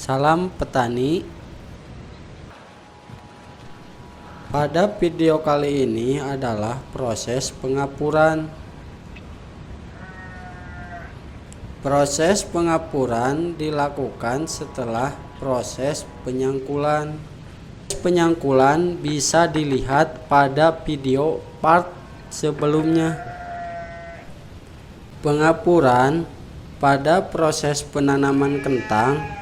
Salam petani. Pada video kali ini adalah proses pengapuran. Proses pengapuran dilakukan setelah proses penyangkulan. Penyangkulan bisa dilihat pada video part sebelumnya. Pengapuran pada proses penanaman kentang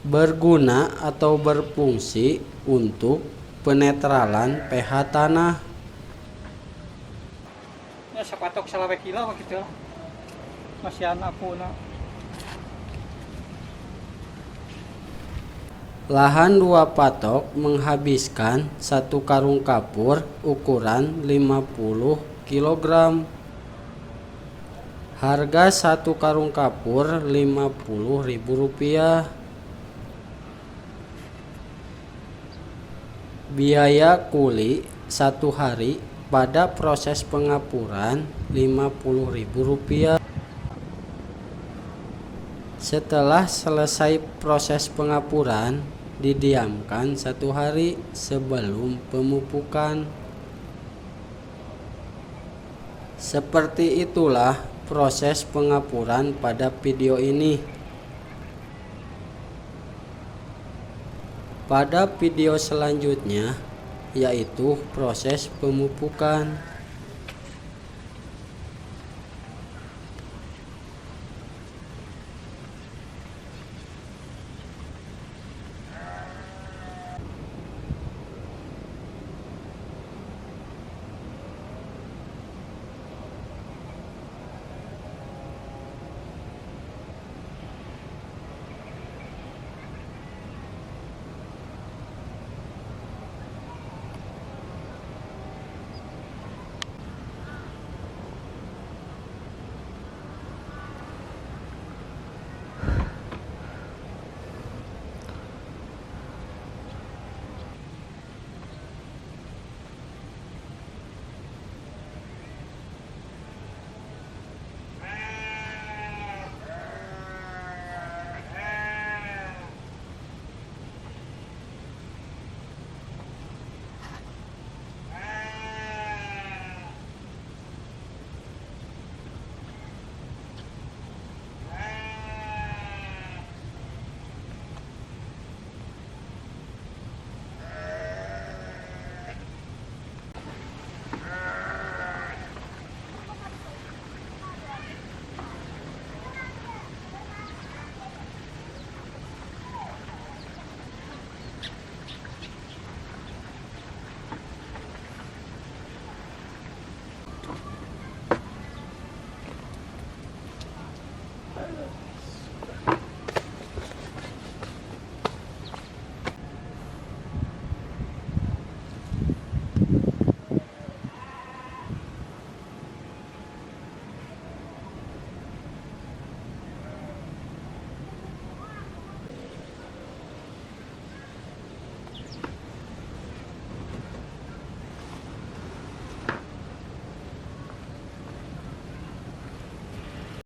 berguna atau berfungsi untuk penetralan pH tanah. Ya sapatok salawe kilo gitu. Masih anak puna. Lahan 2 patok menghabiskan 1 karung kapur ukuran 50 kg. Harga 1 karung kapur Rp50.000. Biaya kuli 1 hari pada proses pengapuran Rp50.000. Setelah selesai proses pengapuran, didiamkan 1 hari sebelum pemupukan. Seperti itulah proses pengapuran pada video ini. Pada video selanjutnya, yaitu proses pemupukan.